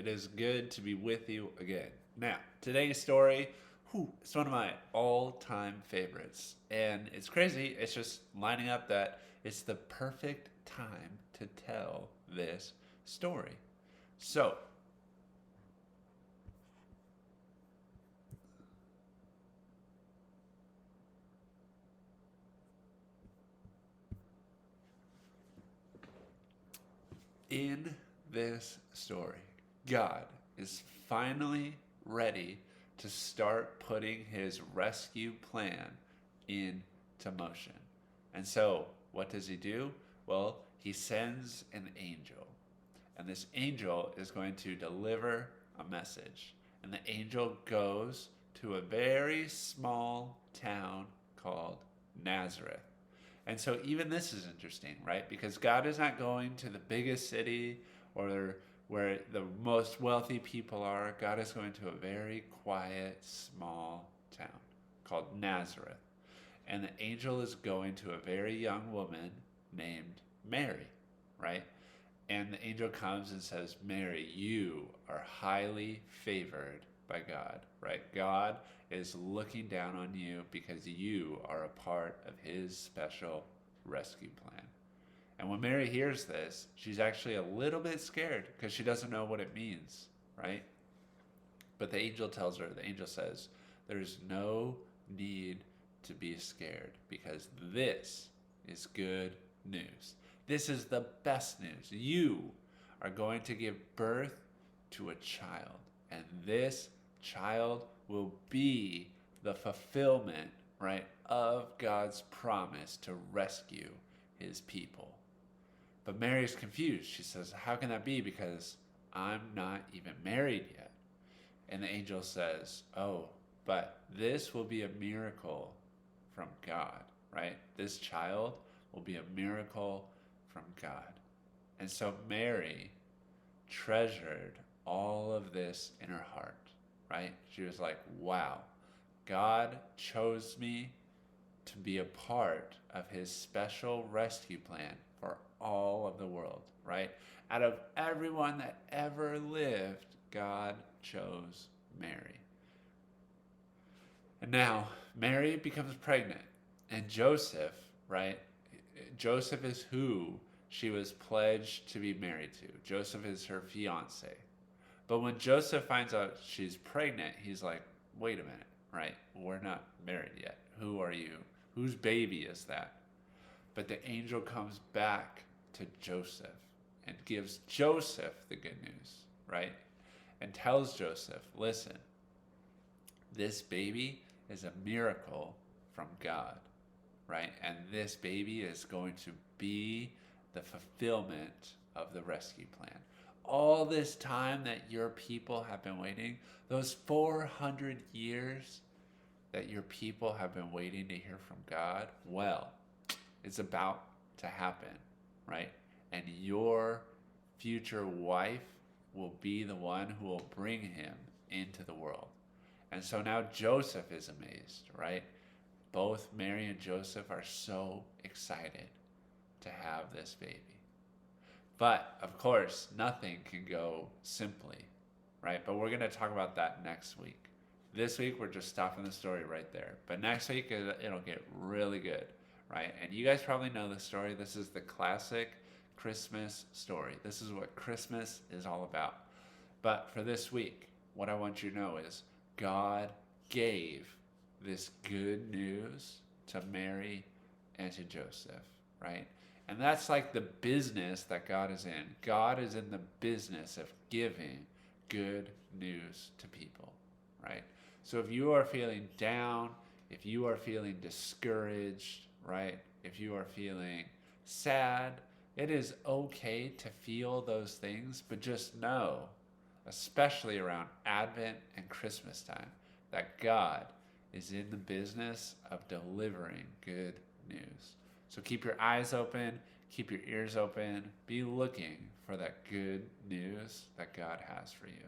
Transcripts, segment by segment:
It is good to be with you again. Now, today's story, it's one of my all-time favorites. And it's crazy, it's just lining up that it's the perfect time to tell this story. So, in this story, God is finally ready to start putting his rescue plan into motion. And so, what does he do? Well, he sends an angel. And this angel is going to deliver a message. And the angel goes to a very small town called Nazareth. And so even this is interesting, right? Because God is not going to the biggest city or where the most wealthy people are. God is going to a very quiet, small town called Nazareth. And the angel is going to a very young woman named Mary, right? And the angel comes and says, Mary, you are highly favored by God, right? God is looking down on you because you are a part of his special rescue plan. And when Mary hears this, she's actually a little bit scared because she doesn't know what it means, right? But the angel says, there's no need to be scared because this is good news. This is the best news. You are going to give birth to a child, and this child will be the fulfillment, right, of God's promise to rescue his people. But Mary's confused. She says, how can that be? Because I'm not even married yet. And the angel says, oh, but this will be a miracle from God, right? This child will be a miracle from God. And so Mary treasured all of this in her heart, right? She was like, wow, God chose me to be a part of his special rescue plan for all of the world, right? Out of everyone that ever lived, God chose Mary. And now Mary becomes pregnant, and Joseph, right? Joseph is who she was pledged to be married to. Joseph is her fiance. But when Joseph finds out she's pregnant, he's like, wait a minute, right? We're not married yet. Who are you? Whose baby is that? But the angel comes back to Joseph and gives Joseph the good news, right? And tells Joseph, listen, this baby is a miracle from God, right? And this baby is going to be the fulfillment of the rescue plan. All this time that your people have been waiting, those 400 years that your people have been waiting to hear from God, well, it's about to happen, right? And your future wife will be the one who will bring him into the world. And so now Joseph is amazed, right? Both Mary and Joseph are so excited to have this baby. But, of course, nothing can go simply, right? But we're going to talk about that next week. This week, we're just stopping the story right there. But next week, it'll get really good, right? And you guys probably know the story. This is the classic Christmas story. This is what Christmas is all about. But for this week, what I want you to know is God gave this good news to Mary and to Joseph, right? And that's like the business that God is in. God is in the business of giving good news to people, right? So if you are feeling down, if you are feeling discouraged, right? If you are feeling sad, it is okay to feel those things, but just know, especially around Advent and Christmas time, that God is in the business of delivering good news. So keep your eyes open, keep your ears open, be looking for that good news that God has for you,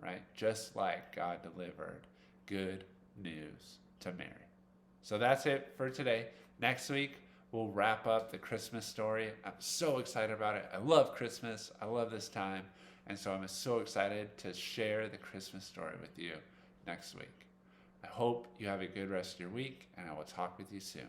right? Just like God delivered good news to Mary. So that's it for today. Next week, we'll wrap up the Christmas story. I'm so excited about it. I love Christmas. I love this time. And so I'm so excited to share the Christmas story with you next week. I hope you have a good rest of your week, and I will talk with you soon.